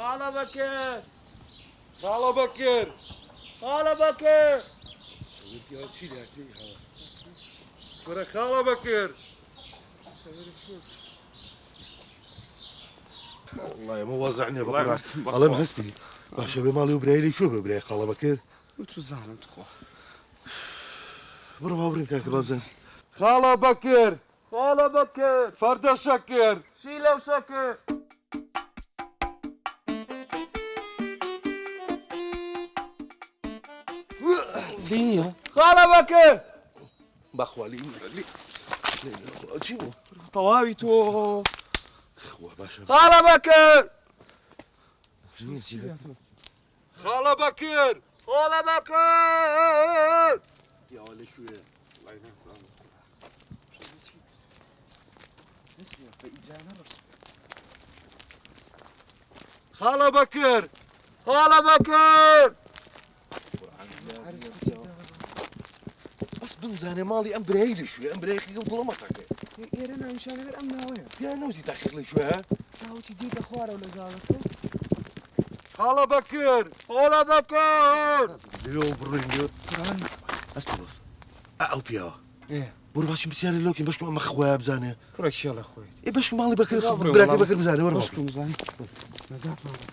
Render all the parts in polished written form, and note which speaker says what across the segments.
Speaker 1: خالە بەکر
Speaker 2: خاڵە بەکر
Speaker 1: خالە بەکر
Speaker 2: وەرە خاڵە بەکر والله ئەمە وەزعنیە بەڵێم هەستی باشە بێ ماڵی و برایلی شو بە برای خاڵە بەکر
Speaker 3: تو زانم تخۆ
Speaker 2: بڕۆ باوڕین کاکە بابزن خاڵە بەکر
Speaker 1: خالە بەکر
Speaker 2: فەردە شەکر
Speaker 1: چی لەو شەکر
Speaker 3: لینیە
Speaker 1: خالە بەکر
Speaker 2: بەخوالی چی بوو
Speaker 3: تەواوی تۆ
Speaker 2: خوا باشە
Speaker 1: خالە بەکر
Speaker 2: خاڵە بەکر
Speaker 1: خالە بەکر
Speaker 2: یاوە لە شوێ خاڵە بەکر
Speaker 1: خالە بەکر
Speaker 2: بەس بنزانێ ماڵی ئەم برایی لە شوێ ئەم برایەکی گوڵەمەتەکە
Speaker 3: ئێرە ناویشانەوێت ئەم ناوەیە
Speaker 2: پیا نەوتی تاقیق لە شوێ
Speaker 3: ناوتی دیکە خوارەوە لە زاڵەکە
Speaker 2: خاڵە بەکر
Speaker 1: خالە بەکر
Speaker 2: لێو بڕین لێو ئەستا بەس ئەو پیاوە بڕۆ باشی بسیارە لۆکین بەشکم ئەمە خۆیان بزانێ
Speaker 3: کوڕە کێڵە خۆیت
Speaker 2: ئێ بەشکم ماڵی بەکر براکەی بەکر بزانێ وەرە
Speaker 3: بەشکم زانی نەزات ماڵە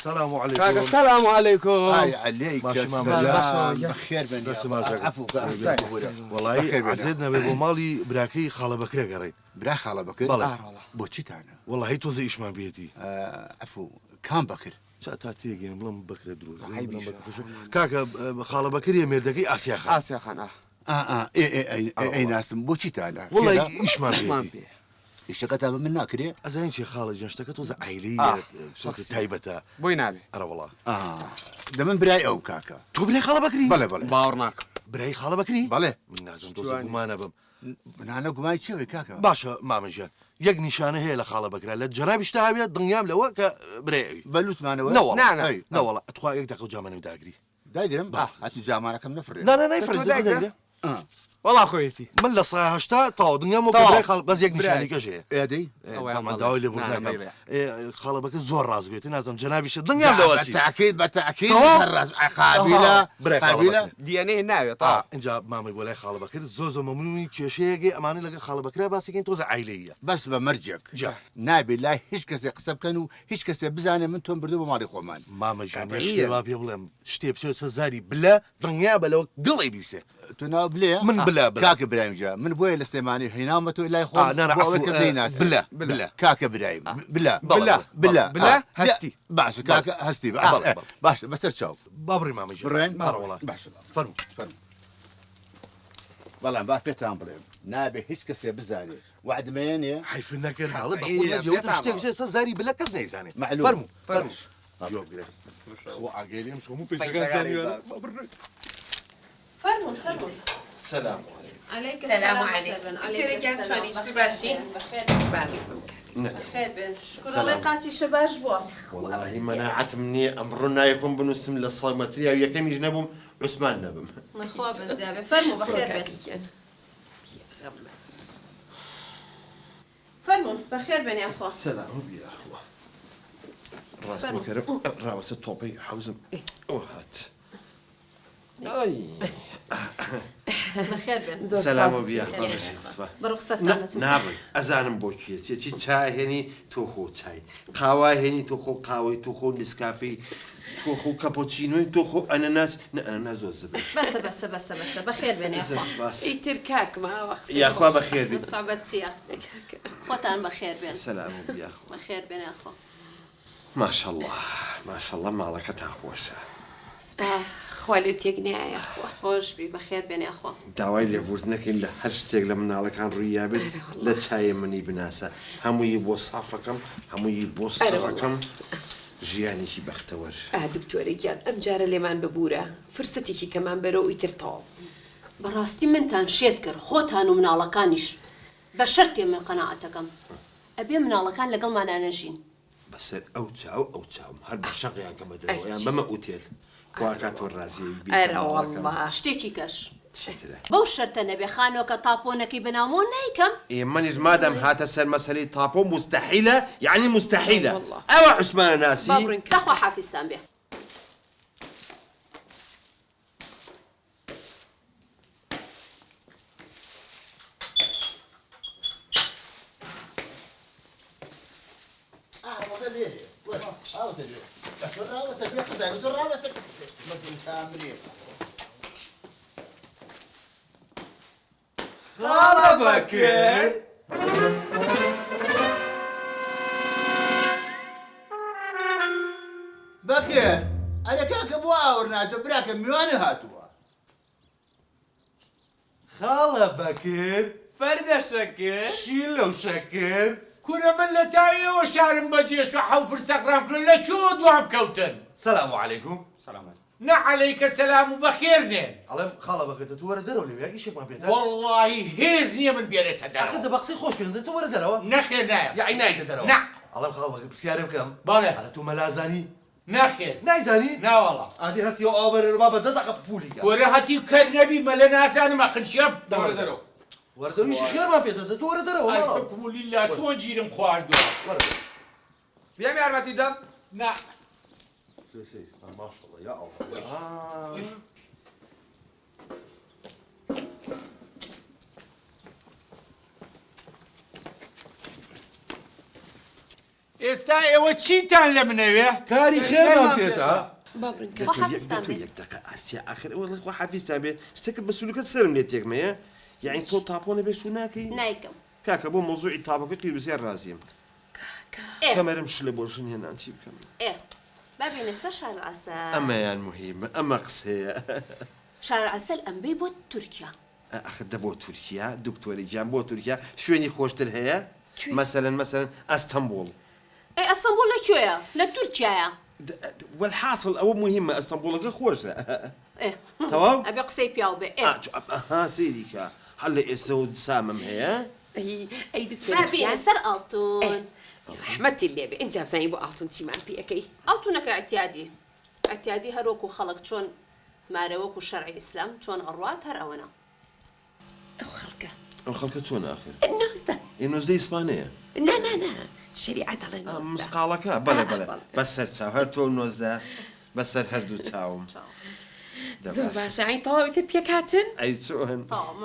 Speaker 2: السلام عليكم
Speaker 3: كاكا السلام عليكم
Speaker 4: هاي عليك
Speaker 2: ماشي
Speaker 4: السلام
Speaker 2: ماما.
Speaker 4: بخير بني
Speaker 2: بس ما جاك.
Speaker 4: عفو
Speaker 2: والله عزيزنا بيبو مالي براكي خاله بكري قري
Speaker 4: برا خاله بكر
Speaker 2: بلى.
Speaker 4: بوتشي تاعنا
Speaker 2: والله هي توزي ايش ما بيتي
Speaker 4: عفو كان بكر
Speaker 2: تاتي يعني بلم بكر دروز
Speaker 3: حبيبي.
Speaker 2: كاكا خاله بكري ميردكي اسيا خان
Speaker 3: آسيا خان
Speaker 4: اي ناس بوتشي تاعنا
Speaker 2: والله ايش ما
Speaker 3: عثمان
Speaker 2: بيتي
Speaker 3: بيه
Speaker 4: اشتغلت من ناكري
Speaker 2: ازين شي خاله جنشتك توزع عائليه
Speaker 3: شخصي.
Speaker 2: تايبتا
Speaker 3: بوي نابي
Speaker 2: ارى والله
Speaker 4: ده من براي او كاكا
Speaker 2: تو بلاي خاله بكري
Speaker 4: بلى بلى
Speaker 3: باورناك
Speaker 2: براي خاله بكري
Speaker 4: بلى
Speaker 2: من لازم توزع ما نبم
Speaker 4: من انا قماي تشوي كاكا
Speaker 2: باشا ما مجان يق نشانه هي لخاله بكري لا جراب اشتهى الدنيا لو براي
Speaker 4: بلوت معنا
Speaker 2: لا والله
Speaker 3: نعم.
Speaker 2: لا والله اتخوا يقدر جامني وداقري
Speaker 4: دايقرم هاتوا جامعنا كم نفر
Speaker 2: لا لا يفرق داقري
Speaker 3: والله خويتي
Speaker 2: من لا صاحي هشتا طاو دنيا مو
Speaker 3: طاو.
Speaker 2: براي خال بس يق نشاني كشي
Speaker 4: يا دي
Speaker 2: طبعا داوي اللي
Speaker 3: نعم،
Speaker 2: برناك
Speaker 3: ميلة.
Speaker 2: خاله بك زور راس قلت لازم جنابي شد الدنيا ملواسي
Speaker 4: بالتاكيد بالتاكيد
Speaker 2: طبعا.
Speaker 4: الراس قابله
Speaker 2: براي خاله
Speaker 4: قابله
Speaker 2: بكري
Speaker 3: دي ان ايه ناوي طبعا
Speaker 2: ان جاب ماما يقول لي خاله بكر زوزو ممنوع كشيء اماني لقى خاله بكر بس كنت توزع عائليه
Speaker 4: بس بمرجك
Speaker 2: جا.
Speaker 4: نابي لا هيش كسي قسب كانوا هيش كسي بزانه منتم بردو ماري خومان
Speaker 2: ماما جاني
Speaker 4: قطعية.
Speaker 2: شباب يبلم شتي بشو سزاري بلا دنيا بلا قلي بيسه
Speaker 4: تناوب ليه
Speaker 2: من بلا بلا.
Speaker 4: كاك ابراهيم جا من بوي الاستيماني هينامته الا يخون
Speaker 2: انا عفو
Speaker 4: بلا
Speaker 2: بلا
Speaker 4: كاك ابراهيم بلا
Speaker 2: بلا.
Speaker 4: بلا
Speaker 3: بلا هستي.
Speaker 4: باش كاك هستي
Speaker 2: بلا.
Speaker 4: باش باش بس تشوف
Speaker 2: بابري ماما جاني
Speaker 4: برين
Speaker 2: ارى والله
Speaker 4: باش
Speaker 2: فرمو
Speaker 4: والله باش بيت امبريم نابي هيش كسي بزاني وعد مين
Speaker 2: حيف انك الحالة
Speaker 3: قطعية.
Speaker 2: بقول جوت
Speaker 3: بيطعم.
Speaker 2: اشتي بشي سزاري بلا كزني زاني
Speaker 4: معلوم.
Speaker 2: فرمو
Speaker 3: فرمو.
Speaker 2: جواب جريس خو عقيلي مش مو
Speaker 3: طيب،
Speaker 2: بيتغان
Speaker 3: زاني.
Speaker 2: زاني
Speaker 5: فرمون فرمون
Speaker 2: السلام
Speaker 5: عليك
Speaker 6: السلام
Speaker 5: السلام
Speaker 6: عليكم.
Speaker 5: عليكم
Speaker 6: انت رجعت شلونك؟ شكون باشي؟
Speaker 5: بخير
Speaker 6: بخير
Speaker 5: بخير بين شكرا
Speaker 2: سلام.
Speaker 5: الله يقاتي شباش بوا
Speaker 7: والله مناعت مني أمرنا يكون بنسم للصيمتريا ويكم يجنبهم عثمان نبم
Speaker 5: نخوا بزاف فرموا بخير بين فرمون بخير بين يا اخوا
Speaker 7: سلام يا أخوة راس مكرم راوس الطوبي حوزم وهات أي
Speaker 5: بخير بين
Speaker 7: سلام يا أخوة مشيت صفا
Speaker 5: برخصتنا
Speaker 7: نابي أزانم بوكي تي شاي هني توخو شاي قهوة هني توخو قهوة توخو نسكافي توخو كابوتشينو توخو أناناس أناناس والزبادي
Speaker 5: بس بخير بين يا اخوا
Speaker 7: بس
Speaker 6: تركاك ما وخص
Speaker 7: يا أخوة بخير بي
Speaker 5: صعبت شيء خوتان بخير بين
Speaker 7: سلام يا أخوة
Speaker 5: بخير بين يا اخوا
Speaker 7: ما شاء الله ما شاء الله ما لك تعفوشة
Speaker 6: سباس خوالوت يقنع يا اخوة
Speaker 5: خوش بي بخير بين يا اخوا
Speaker 7: داوای لێبوردنەکەین لە هەر شتێک لە مناڵەکان ڕوویابێت لە چایە منی بناسە هەمووی بۆ سافەکەم هەمووی بۆ سەڕەکەم ژیانێکی بەختەوەر
Speaker 6: دکتۆری گیان ئەم جارە لێمان ببوورە فرسەتێکی کەمان بەرەو ئیترتەوە
Speaker 5: بەڕاستی منتان شێت کرد خۆتان و مناڵەکانیش بە شەرتێ من قەناعەتەکەم ئەبێ مناڵەکان لەگەڵمانە نەژین
Speaker 7: بەس سر ئەو چاوم هەر بە شەقیان کە بەدەرەوە یان بەمە ئوتێل خوا کاتوە ڕازی
Speaker 6: ئەرە وەڵڵا
Speaker 5: شتێکی کەش
Speaker 7: چیترە
Speaker 5: بەو شەرتە نەبێ خانۆکە تاپۆنەکەی بناومۆ نیکەم
Speaker 7: منیش مادەم هاتە سەر مەسەلەی تاپۆ مستحیلە یعنی مستحیلە ئەوە عوسمانە ناسی
Speaker 6: بابڕین
Speaker 5: دەخوا حافیزتان بێ
Speaker 2: خاڵە بەکر
Speaker 4: بەکر ئەرە کاکە بۆ ئاور ناتۆ براکە میوانە هاتووە
Speaker 2: خاڵە بەکر
Speaker 3: فەردە شەکر
Speaker 2: چی لەو شەکر
Speaker 8: کورە من لە تاویەوە شارم بەجێش و حەو فرسەقرام کرد لە چۆ دوام کەوتن
Speaker 2: سەلام عەلەیکوم
Speaker 8: نەعەلەیکە سەلام و بەخێر نێن
Speaker 2: ئەڵێم خاڵە بەکەتە تو وەرە دەرەوە لەوێ ئیشێکمان پێێتە
Speaker 8: وەڵڵاهی هێز نییە من بێرێتە
Speaker 2: ئەخە
Speaker 8: دەرەوە
Speaker 2: دەبەقسەی خۆش پێێنێت تو وەرە دەرەوە
Speaker 8: نەخێر نایە
Speaker 2: یاعی نایتە دەرەوە
Speaker 8: نە
Speaker 2: ئەڵێم خاڵ بەکە پرسیارە بکەم
Speaker 8: بەڵێ
Speaker 2: ئەرە تو مەلازانی
Speaker 8: نەخێر
Speaker 2: نایزانی
Speaker 8: ناوەڵە
Speaker 2: ئادی هەستی و ئاوبەرێ با بە دەدەقە پولی کە
Speaker 8: کۆرە هەتی کەر نەبی مەلە نازانم ئەقنشێب
Speaker 2: وەرە دەرەوە وەرە ئیشی خێرمان پێێتە تو وەرە دەرەوە ماڵە
Speaker 8: ئەلحکومولی لا چۆن گیرم خواردووە
Speaker 2: وەرە
Speaker 3: بیام یارمەتی دەم
Speaker 8: نا
Speaker 2: ماشەڵڵا یا ئەڵڵا
Speaker 8: ئێستا ئێوە چیتان لە منەوێ
Speaker 2: کاری خێرمان پێێتە
Speaker 6: بابڕین
Speaker 5: خوا حافیزتان بێ
Speaker 7: یەک دقە ئاسیا آخر ئەوە خوا حافیزتان بێ شتێکە بە سولوکەت سرم لێ تێکمەیە یعنی تۆ تاپۆنە بێ سو ناکەی
Speaker 5: نیکەم
Speaker 7: کاکە بۆ مۆزوعی تاپۆکە قیربسیار رازیم
Speaker 5: ئێ
Speaker 7: کەمەرم شلە بۆ ژن هێنان چی بکەم
Speaker 5: ئێ بابێنە سەر شار عەسەل
Speaker 7: ئەمەیان مهمە ئەمە قسەیە
Speaker 5: شار عەسەل ئەمبەی بۆ تورکیا
Speaker 7: ئەخ دە بۆ تورکیا دکتۆری گیان بۆ تورکیا شوێنی خۆشتر هەیە مەسەلەن ئەستەمبوڵ
Speaker 5: ئەی ئەستەمبوڵ لەکوێیە لە تورکیایە
Speaker 7: والحاصل ئەوە مهمە ئەستەمبوڵەکە خۆشە
Speaker 5: ئێ
Speaker 7: تەواو
Speaker 5: ئەبێ قسەی پیاو بێ ئێ
Speaker 7: ها سێریکە هەڵ لە ئێستا و سامم هەیە
Speaker 6: ئەی دکتۆر
Speaker 5: بابێنە سەر ئاڵتون
Speaker 6: رحمەتی لێبێ ئینجا بزانین بۆ ئاڵتون چیمان پێەکەی
Speaker 5: ئاڵتونەکە ئەتیادی هەروەکو خەڵک چۆن مارەوەکو شەرعی ئیسلام چۆن ئەڕوات هەر ئەوەنە
Speaker 6: ئەو خەڵکە
Speaker 7: ئەو خەڵکە چۆن ئاخر
Speaker 6: نازدە
Speaker 7: ئێنۆزدە ئیسپانەیە
Speaker 6: نا شریعەت دەڵێن
Speaker 7: مسقاڵەکە بەڵێ بەڵێ بەسەر چاو هەر تۆ نۆزدە بەسەر هەردوو چاوم
Speaker 6: زۆر باشە ئەین تەواویتر پێکاتن
Speaker 7: ئەی چۆن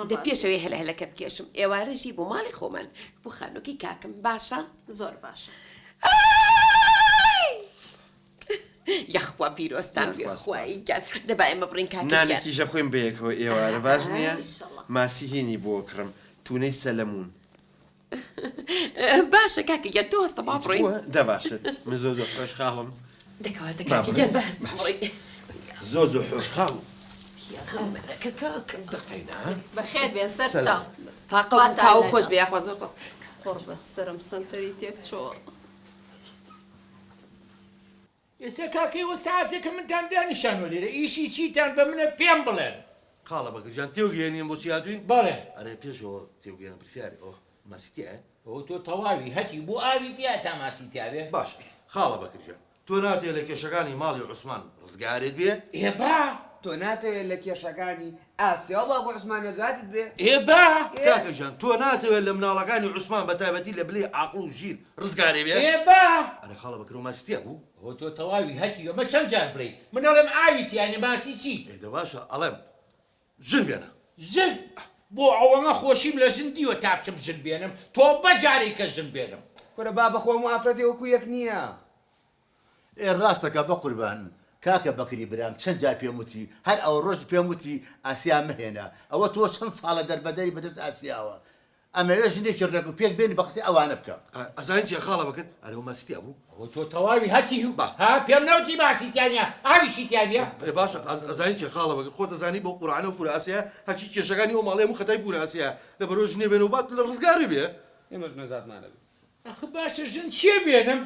Speaker 6: دە پێشەوەی هەلەهەلەکە بکێشم ئێوارەژی بۆ ماڵی خۆمان بۆ خانووکی کاکم باشە
Speaker 5: زۆر باشە
Speaker 6: یەخوا بیرۆستان خوای گەر دەبا ئێمە بڕین کاکە
Speaker 7: نانێکی ژە خۆیم بەیەکەوە ئێوارە باش نییە
Speaker 5: ئینشەڵڵا.
Speaker 7: ماسی هێنی بۆ کڕم تونەی سەلەمون
Speaker 6: باشە کاکە گەن تۆ هەستە با بڕین
Speaker 7: دەباشێت من زۆر زۆر خۆشحاڵم
Speaker 6: دەکەواتە کاکە گەن بەهەست بڕین
Speaker 7: زۆر زۆر خۆشحاڵ
Speaker 5: بەخێر بێن سەر چاو
Speaker 6: تاقە چاو خۆش بێ یاخوا زۆر بەس
Speaker 5: خۆش بە سرم سنتەری تێک چۆ
Speaker 8: ئێستا کاکەی وە ساعتێکە منتان دانیشانوە لێرە ئیشی چیتان بە منە پێم بڵێن
Speaker 2: خاڵە بەکەجان تێوگەێنین بۆچی هاتوین
Speaker 8: بەڵێ
Speaker 2: ئەرێ پێشەوە تێوگەێنە پرسیاری ئەو ماسیتیە
Speaker 8: ئەو تۆ تەواوی هەتی بۆ ئاوی تیا تا ماسی تیاوێ
Speaker 2: باش خاڵە بەکرجان تۆ ناتێ لە کێشەکانی ماڵی عوسمان ڕزگارێت بێ
Speaker 8: ئێبا
Speaker 3: تۆ ناتەوێت لە کێشەکانی ئاسیاڵا بۆ عوسمان نەزاتت بێ
Speaker 8: ئێبا
Speaker 2: کاکەجان تۆ ناتەوێت لە مناڵەکانی عوسمان بە تایبەتی لە بلێ عاقڵ و ژیر ڕزگارێ بێ
Speaker 8: ئێبا
Speaker 2: ئەرێ خاڵە بەکر و ماسیتیە بوو
Speaker 8: ئەو تۆ تەواوی هەتی ئەمە چەند جار بڕی منەڵێم ئاوی تیانە ماسی چی
Speaker 2: ئێدە باشە ئەڵێم ژن بێنە
Speaker 8: ژن بۆ ئەوەمە خۆشیم لە ژن دیوە تا بچم ژن بێنم تۆ بەجارێکە ژن بێنم
Speaker 3: کورە با بەخۆم و ئافرەتی وەکو یەک نییە
Speaker 4: ئێ ڕاستەکە بە قوربان کاکە بەکری برام چەند جار پێم وتی هەر ئەو ڕۆژ پێم وتی ئاسیا مهێنە ئەوە تۆ چەند ساڵە دەربەدەری بەدەست ئاسیاوە ئەمەوێ ژنێکی ڕێک و پێک بێنی بە قسەی ئەوانە بکە
Speaker 2: ئەزانین چێ خاڵە بکرد ئەرێ و ماسیتیە بوو
Speaker 8: ئەو تۆ تەواوی هەتی ها پێم نەوتی ماسی تیانە ئاویشی تیانە
Speaker 2: باشە ئەزانین چێ خاڵە بکرد خۆت دەزانی بۆ قورعانە و پورە ئاسیا هەچی کێشەکانی ئەو ماڵێ و خەتای پورە ئاسیا لە بەرۆ ژنێ بێن و بات لە ڕزگاری بێ
Speaker 3: ئێمەش نەزاتمانە بێ
Speaker 8: ئەخ باشە ژن چێ بێنم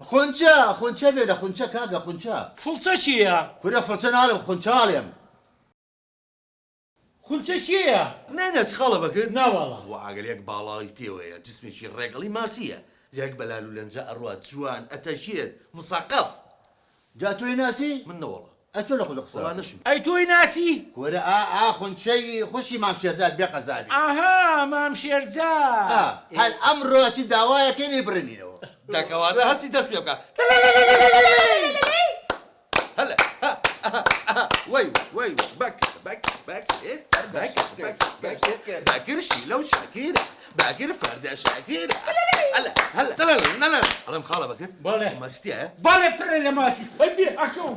Speaker 4: خونچە بێنە خونچە کاگە خونچە
Speaker 8: فڵچە چییە
Speaker 4: کورە فڵچە ناڵێم خونچاڵێم
Speaker 8: خونچە چییە
Speaker 2: ناناسی خاڵە بکرد
Speaker 8: ناوەڵە
Speaker 2: و ئاگەلێک باڵای پێوەیە جسمێکی ڕێگەڵی ماسیە جاك بلال ولنجا الرواد جوان اتاكيد مثقف
Speaker 4: جاتوي ناسي
Speaker 2: منه والله
Speaker 4: اشو لخذ
Speaker 2: والله
Speaker 4: خساره
Speaker 2: نشم
Speaker 8: ئەی توی ناسی؟
Speaker 4: ورا اخن شيء خشي مع شيرزاد بقى زابي
Speaker 8: ئاها مام شێرزاد
Speaker 4: هل امره اشي دوايا كين يبرني له
Speaker 2: داكوادا هسي دس بيبقى هلا وي باك ايه باك باكر شيلو شاكيرة باكر فردة شاكيرة هلا لا الله مخالة باكر
Speaker 8: بله.
Speaker 2: ما استيا
Speaker 8: بەڵێ پرە لە ماسی ئەبێ ئەکەم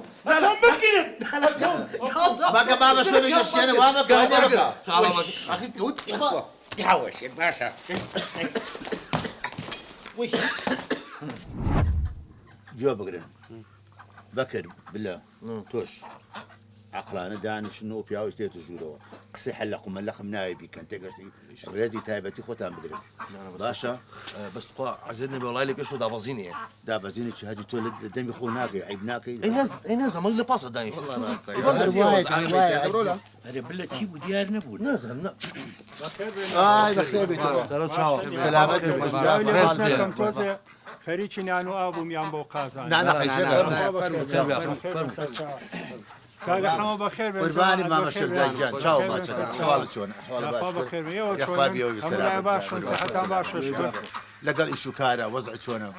Speaker 4: بقى بابا شنو يشتينا بابا قادر
Speaker 2: خالة باكر اخي تقول
Speaker 8: هاوەشێ باشە
Speaker 4: جو بقرن بكر بالله توش عقلانه دانش انه بياو استيتو جورو قصي حلق وملق منايبي كان تقشتي ريزي تايبتي خوتان بقرن باشا
Speaker 2: بس تقوى عزيزنا والله اللي بيشو دابازيني
Speaker 4: دا بزيني هادي تولد دمي خوناكي عيبناكي
Speaker 2: اي ناس ما اللي باصة دانيش
Speaker 8: هەرێ بلە چی بوو دیار نەبوو
Speaker 2: نازل
Speaker 4: بخير بيتو سلامتك
Speaker 9: خەریکی نان و ئابوومیان بۆ قازان
Speaker 4: نانا
Speaker 9: کاگە حەمە بەخێر بێت
Speaker 4: قرباني ماما شرزاي جان تشاو ما احوال شلون احوال
Speaker 9: باش صحتان باش
Speaker 4: لقى ايشو كارا وضع شلونه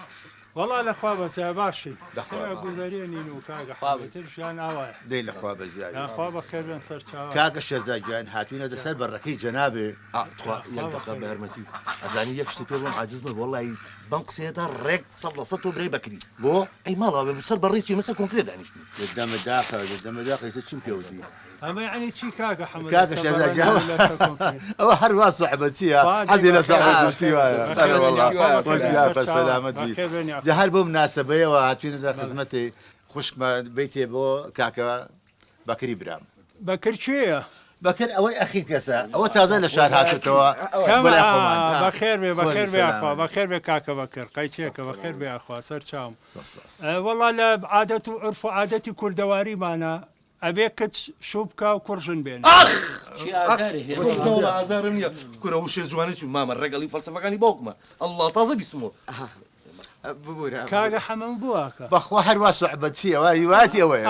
Speaker 9: والله لەخوا بەسە باشی
Speaker 4: لەخوا
Speaker 9: گوزەرێنین و کاگە ترشیان ئاوایە
Speaker 4: دي الاخوة بزيادة
Speaker 9: خوا بەخێر بێن سەر چاوە
Speaker 4: كاكا الشرزاي جان هاتونا دسال بركي جنابي
Speaker 2: تخوا يلتقى بهرمتي ازاني يكشتي بيرون عاجزنا والله بنق سيدا ريك صلى صتو بري بكري
Speaker 4: بو
Speaker 2: اي مالا بصير بريتي مثلا كونكريت دانيشتي
Speaker 4: قدام الداخل يصير شمبيوتي
Speaker 9: ئەمە یعنی چی کاگە حەمە
Speaker 4: كاكا الشرزاي جان هو حروا صعبتي حزين صاحب اشتوايا سلام والله وش بياكل سلامت بي جهل بو مناسبة وهاتونا دا خدمتي خشك ما بيتي بو كاكا بكري برام
Speaker 9: بەکر چێە؟
Speaker 4: بكر اوي اخي كسا او تازه لشهر هاتتوا
Speaker 9: بەخێر بێ بەخێر بێ ئاخوا بەخێر بێ کاکە بەکر قەیچێکە بەخێر بێ ئاخوا سەر چاوم وەڵا لە عادەت و عرف و عادەتی کوردەواریمانە ئەبێ کچ شوبکە و کوڕژن بێن
Speaker 2: والله عذار منيا كنا وش جواني شو ماما الرجل فلسفة كان يبوكما الله طازة بيسمو
Speaker 9: کاگە حەمەم بووەکە
Speaker 4: بخوا حروا صعبتي وايواتي اوي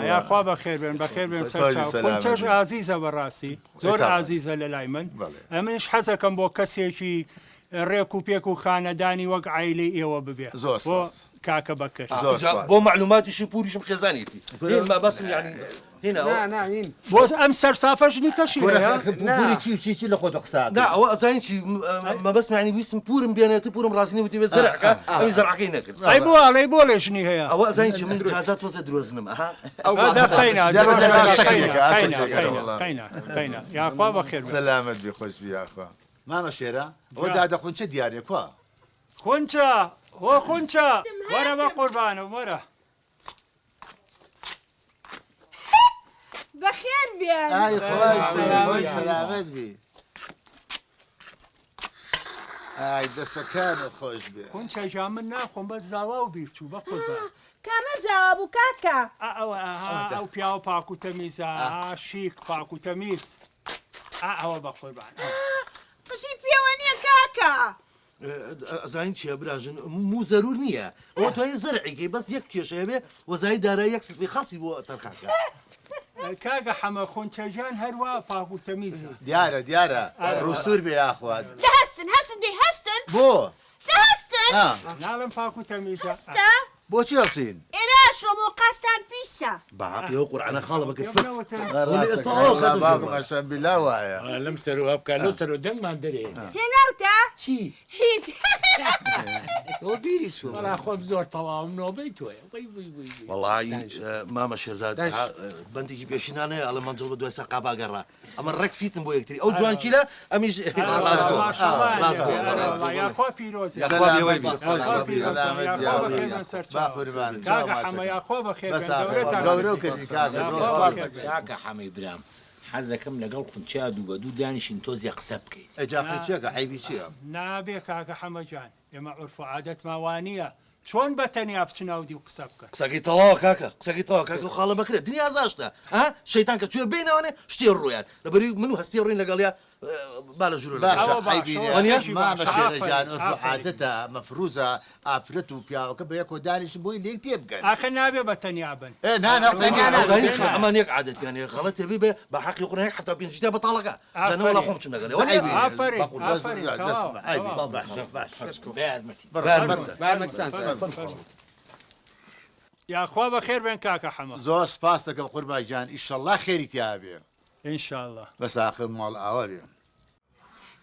Speaker 9: یاخوا بەخێر بێن بەخێر بێن سەر چاو چێژ ئازیزە بەڕاستی زۆر ئازیزە لە لای من ئەمنش حەزەکەم بۆ کەسێکی ڕێک و پێک و خانەدانی وەک عیلەی ئێوە ببێ بۆ کاکە بەکر
Speaker 2: بو معلوماتي شو بوري شو خزانيتي ما بس يعني هنا
Speaker 9: بۆ ئەم سەرسافەش نیکەشی
Speaker 4: بوري شي لخذ خساك
Speaker 2: لا هو زين شي ما بس يعني بيسم بورم بياناتي بورم راسيني وتي زرعك ام زرعك هناك
Speaker 9: ئەی بۆ ئەڵێ بۆ لێژنی هەیە
Speaker 2: هو زين شي من جازات وزا دروزنم ها
Speaker 9: قەینا یاخوا بەخێر
Speaker 4: سلامت بخوش بي اخوا ماما شيرا ودا دخون شي دياري كوا
Speaker 9: خونچە هۆ خونچە وەرە بە قوربانم وەرە
Speaker 10: بخير بيان
Speaker 4: اي خوش سلامت بي اي دسكان خوش بي
Speaker 9: خونچە ژا من ناخۆم بە زاوا و بیرچوو بە قوربان
Speaker 10: كما زوابو كاكا
Speaker 9: ئەو پیا و پاک و تەمیزە شیک پاک و تەمیز ئەوە بە قوربان
Speaker 10: قشي بيوانيا كاكا
Speaker 2: زين شي براجن مو ضرورية هو توي زرعي بس يك شيء وزاي دارا يكسل في خاصي بو تركاك
Speaker 9: کاگە حەمە خۆنچەژان هەروە پاک و تەمیزە
Speaker 4: ديارة روسور بي يا اخوات
Speaker 10: هستن دي هستن
Speaker 4: بو
Speaker 10: هستن
Speaker 9: ناڵم پاک و تەمیزە
Speaker 4: بو شي يصين
Speaker 10: إراش ومقاستان بيسا
Speaker 2: بعطي يقر على خالة بك الفت
Speaker 4: بابا عشان بالله واعي
Speaker 8: لەم سەر و هەبکە لەو سەر و دەنگمان دەرێ
Speaker 10: هنوتا
Speaker 8: چی؟
Speaker 10: هيت
Speaker 8: وەڵا خۆم زۆر تەواوم نۆبەی تۆیە
Speaker 2: والله ماما شيرزاد بنتي بيشينانه على منزل بدو ساقا باغرا اما الرك فيتن بو يكتري او جوان كيلا امي لازكو
Speaker 9: یاخوا پیرۆز
Speaker 2: يا ويبي
Speaker 4: سلامت يا باخربان
Speaker 9: کاگە حەمە یاخوا بەخێر
Speaker 4: قورو كذي
Speaker 8: کاکە حەمەی برام حەزەکەم لەگەڵ خونچیا دوو بە دوو دانیشین تۆزی قسە بکەین
Speaker 4: اجاقي تشيك عيبي شي
Speaker 9: نابێ کاکە حەمەجان ئێمە عورف و عادەتمان وانە چۆن بەتەنیا بچناودی و قسە بکەن
Speaker 2: قساكي طوا كاكا خاله بكره الدنيا زاشتا ها شيطان كتشوي بينه وانا شتي الرويات لبري منو هستي ورين لقال يا بالا جورو
Speaker 9: أو
Speaker 2: لك
Speaker 9: باشا.
Speaker 4: ونيا
Speaker 9: شي
Speaker 4: ما
Speaker 9: باشا.
Speaker 4: مشي
Speaker 9: عفري.
Speaker 4: رجال عرف
Speaker 9: عفري.
Speaker 4: عادتها مفروزة عفرته بيا وكبر يكو دانش بوي اللي يكتب
Speaker 9: آخر نابي بتنيابا
Speaker 4: ايه نانا
Speaker 2: هيك امان هيك عادتي يعني غلط يا بيبي بحق يقول هيك حتى بين جدها بطلقه انا ولا خمس نقل
Speaker 9: عفري عفري
Speaker 4: عفري باش
Speaker 3: بعد ما تستانس
Speaker 9: يا أخوة بخير بين كاكا حما
Speaker 4: زور سباستك بقربان جان ان شاء الله خير يتابع
Speaker 9: إن شاء الله
Speaker 4: بس اخر مال اولي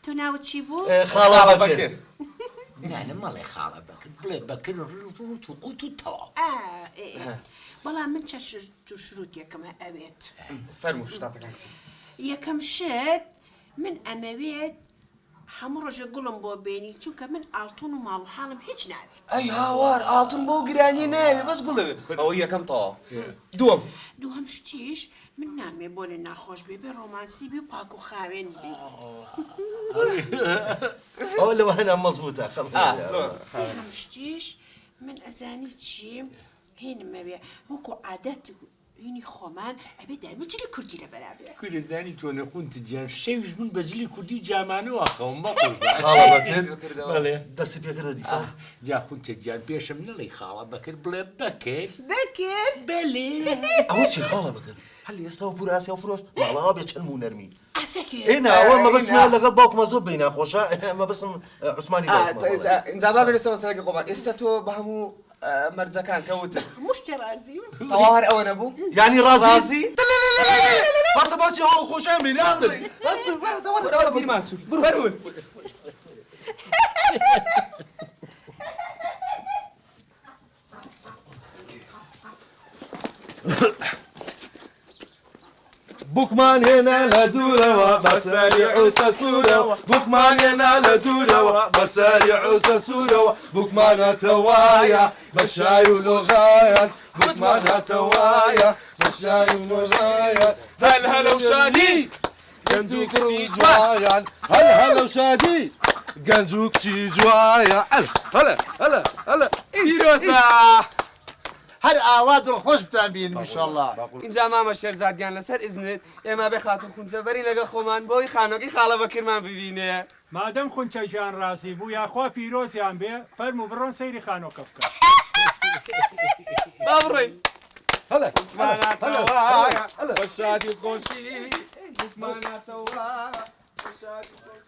Speaker 10: تو ناوي تجيبو؟
Speaker 2: خاله بكر
Speaker 8: يعني ماڵێ خاڵە بەکرد بڵێ بەکرد ڕوت و قوت و تەواو
Speaker 10: بەڵام من چە شروط یەکەمە ئەوێت
Speaker 3: فەرموو شتاتەکان چی
Speaker 10: یەکەم شت من ئەمەوێت هەموو ڕۆژە گوڵم بۆ بێنی چونکە من ئاڵتون و ماڵ حاڵم هیچ ناوێت
Speaker 3: ئەی هاوار ئاڵتون بۆ گرانی ناوێ بەس گوڵەوێ ئەوە یەکەم تەواو دووەم
Speaker 10: دووهەم شتیش من نامێ بۆ لە ناخۆش بێ ڕۆمانسی بی و پاک و خاوێن بی
Speaker 2: او لو هنا مضبوطه
Speaker 10: سێهەم شتیش من ئەزانی چیم هێنمە بێ وەکو عادەت هینی خۆمان ئەبێ دەرمجلی کوردی لە بەرابێ
Speaker 8: کوردزانی تۆ نەخونت گیان شەویش من بەجلی کوردی جامانەوە خەوم بەخۆ
Speaker 2: خاله بەڵێ دەستی پێکردە دیسان
Speaker 8: جا خونتێک گیان پێشم نەڵی خاڵە بەکرد بڵێ بەکرد
Speaker 10: بکر
Speaker 8: بەلێ
Speaker 2: ئەوە چی خاڵە بکرد هەل ئێستا و پور ئاسیا و فرۆش ماڵەوە بێ چەند و نەرمی
Speaker 10: ئاسەکێ
Speaker 2: ئێنا ئەوە مەبەسمە لەگەڵ باوکمە زۆر بەی ناخۆشە مەبەسم عوسمانی
Speaker 3: ئینجا با بێنە سەرەکی خۆمان ئێستا تۆ بە هەموو مەرجەکان کەوتت
Speaker 10: مشتی رازیم
Speaker 3: تەواو هەر ئەوە نەبوو
Speaker 2: يعني
Speaker 3: رازی
Speaker 2: رازي بس باچی هاو خوشم بینی اصل اصل
Speaker 3: برو بیرمان سوری برو
Speaker 2: بوكمان هنا لدورة بسارع وسسورة بوكمان هنا لدورة بسارع وسسورة بوكمان توايا بشاي ولغاية بوكمان توايا بشاي ولغاية هل هلا وشادي قنجوك تي جوايا هل هلا وشادي قنجوك تي جوايا هلا هلا هلا
Speaker 3: پیرۆزە
Speaker 4: هر ئاوات خۆش بتانبین ان شاء الله
Speaker 3: اینجا مامە شێرزادگیان لەسەر ئیزنت ئێمە بێ خاتون خونچەبەری لەگەڵ خۆمان بۆی خانۆکی خاڵە بەکرمان ببینێ
Speaker 9: مادەم خونچەجان ڕازی بوو یاخوا پیرۆزیان بێ فەرموو بڕۆن سەیری خانۆکە بکە
Speaker 3: با بڕۆین
Speaker 2: هلا
Speaker 3: ماناتەوایە بەشادی خۆشی ماناتەوایە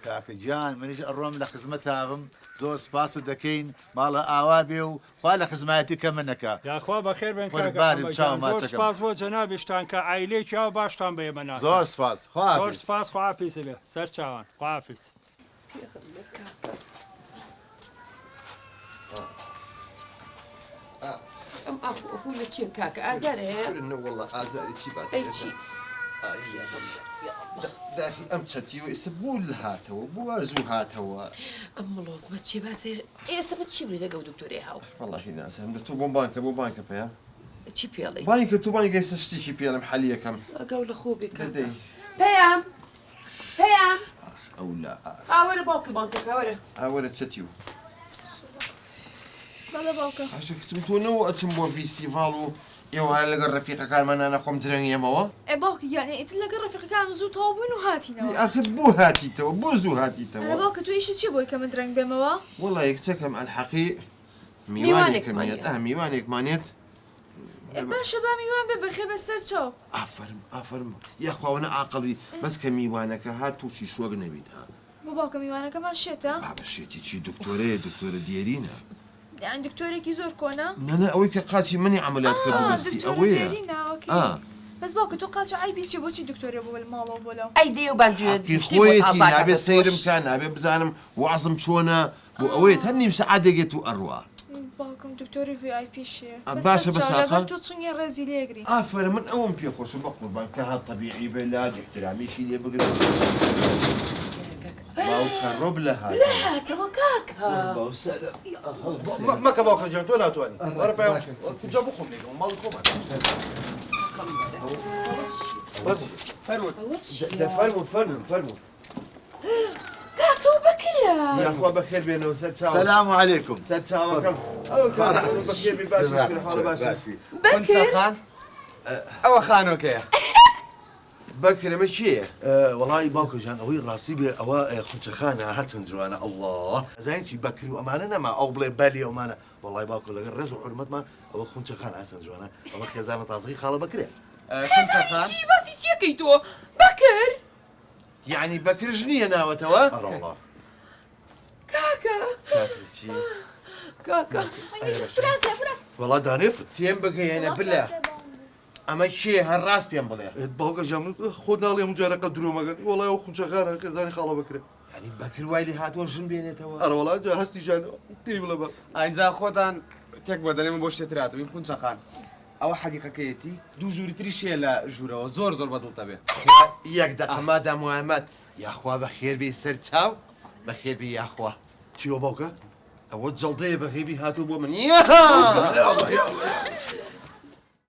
Speaker 4: کاکە گیان منیش ئەڕۆم لە خزمەتاوم زۆر سپاس دەکەین ماڵە ئاوا بێ و خوا لە خزمەتی کە منەکە
Speaker 9: یاخوا بەخێر بن
Speaker 4: قوربانم، چاو
Speaker 9: زۆر
Speaker 4: ماچەکەم.
Speaker 9: سپاس بۆ جەنابیشتان کە عیلەیەکی ئەو باشتان بە ئێمە ناسی
Speaker 4: زۆر سپاس
Speaker 9: زۆر
Speaker 4: خوا
Speaker 9: سپاس خوافیز بێ سەر چاوان خوافیز
Speaker 6: ئەم ئەفو لە چیە کاکە ئازارە هەیە
Speaker 7: والله ئازاری چی بات
Speaker 6: ئەی چی
Speaker 7: داخی ئەم چەتیوە ئێستا بوو هاتەوە بووە زوو هاتەوە
Speaker 6: ئەم مڵۆزمە چێ باسێ ئێستا بە چی بێ لەگەڵ دکتۆری هاو
Speaker 7: واللهی ناسم لە تۆ بۆ بانکە پێیان
Speaker 6: چی پێڵی
Speaker 7: بانکە تو بانکە ئێستا شتێکی پێڵم حەلیەکەم
Speaker 6: ئەگەڵ لە خۆ بێ کاکە
Speaker 7: دەدەی
Speaker 6: پێیان پێیان
Speaker 7: ئەو لا
Speaker 6: ئاوەرە باوکە بانکەکە وەرە
Speaker 7: ئاوەرە چەتیو
Speaker 10: بەڵێ باوکە
Speaker 7: هاشە کچم تۆ نەوە ئەچم بۆ فیستیڤاڵ و ئێوە هەر لەگەڵ ڕەفیقەکانمانە خۆم درەنگیەمەوە
Speaker 10: ئێ باوکە یانێ ئیتر لەگەڵ ڕەفیقەکان زوو تەواو بووین و هاتینەوە
Speaker 7: ئاخر بۆ هاتیتەوە بۆ زوو
Speaker 10: ئەرە
Speaker 7: هاتیتەوە
Speaker 10: باوکە تو ئیشت چی بۆی کە من درەنگ بێمەوە
Speaker 7: وڵی کچەکەم ئەلحەقی
Speaker 6: میوانێکمانێت.
Speaker 7: میوانێکمانێت
Speaker 10: باشە با میوان بێ بەخێ بەسەر چاو
Speaker 7: ئافرم یاخواوەنە عاقڵی بەس کە میوانەکە هات تووشی شۆک نەبیت ها
Speaker 10: بۆ باوکە میوانەکەمان شێتە
Speaker 7: بەشێتی چی دکتۆرەیە دکتۆرە دیێرینە
Speaker 10: یان دکتۆرێکی زۆر کۆنا
Speaker 7: نەنە ئەوەی کە قاچی منی عملیات کردو بەستی ئەوەیە
Speaker 10: دێریناوەکی بەس باوکە تۆ قاچ ئایبی چی بۆچی دکتۆرە بۆ ماڵەوە بۆ لەو
Speaker 6: ئەی دێ و بانجوێت
Speaker 7: خۆیەتی نابێت سەیرم کە نابێت بزانم وازم چۆنە بۆ ئەوەیە هەر نیم سەعات دەگێت و ئەڕوا
Speaker 10: باوکم دکتۆری VIP شیە
Speaker 7: باشە بەس ئاخر
Speaker 10: تۆ چنگی ڕێزی لێگری
Speaker 7: ئافرە من ئەوم پێخۆشم بە قوربان کە هات طبیعی بێ لا احترامیشی لێ بگرن باوکە ڕۆب لە هات
Speaker 6: هاتەوە کاکە
Speaker 2: مەکە باوکە جان تۆ ناتوانانی وەرە پێ کجا بخۆم لێگەڵ ماڵی خۆمان
Speaker 3: فەرموو
Speaker 6: کاک تۆ بکرە
Speaker 7: یاخوا بەخێر بێنەوە سەر چاوە
Speaker 4: سلام علیکم
Speaker 7: سەر چاوەکەم ئەو کار حەسن بەخێر بێ باشی حاڵ باشە
Speaker 3: خان ئەوە خانۆکەیە
Speaker 7: باک فێرەمە چییە؟
Speaker 2: وڵی باوکە ژان ئەوەی ڕاستی بێ ئەوە خونچەخانە هەچەند جوانە الله زانیی بەکر و ئەمانە نەما ئەو بڵێ بەلی ئەومانە وڵی باوکە لەگەر ڕێز و حرمەتمان ئەوە خونچەخان هەچەند جوانە ئەوە خێزانە تازغی خاڵە بکرێ
Speaker 3: خونچەخان
Speaker 6: چی باسی چیەکەی تۆ بەکر
Speaker 7: یعنی بەکرش نییە ناوەتەوە؟
Speaker 2: ئەڕڵە
Speaker 6: کاکە
Speaker 7: چی؟
Speaker 6: کاکە
Speaker 2: وڵا دانێفت
Speaker 7: تێم بگەیەنە بلە ئەمە کێ هەر ڕاست پێم بڵێ
Speaker 2: باوکە ژان خۆ ناڵێ جارەکە درۆمەگەن وڵای ئەو خونچەخانە خێزانی خاڵە بکرێ
Speaker 7: ینی بەکر وای لێ هاتۆ ژن بێنێتەوە
Speaker 2: ئەرەوەڵا جا هەستی ژان پێی بڵە بە
Speaker 3: ئاینجا خۆتان تێک بۆ دەنێمە بۆ شتێتراتەوە این خونچەخان ئەوە حەقیقەکەیەتی دوو ژووری تری شێ لە ژوورەوە زۆر زۆر بەدڵتە بێ
Speaker 7: یەک دەقەمادا محەممەد یاخوا بە خێربی سەر چاو بە خێربی یاخوا
Speaker 2: چیوە باوکە؟
Speaker 7: ئەوە جەڵدەیە بە غیبی هاتوو بۆ من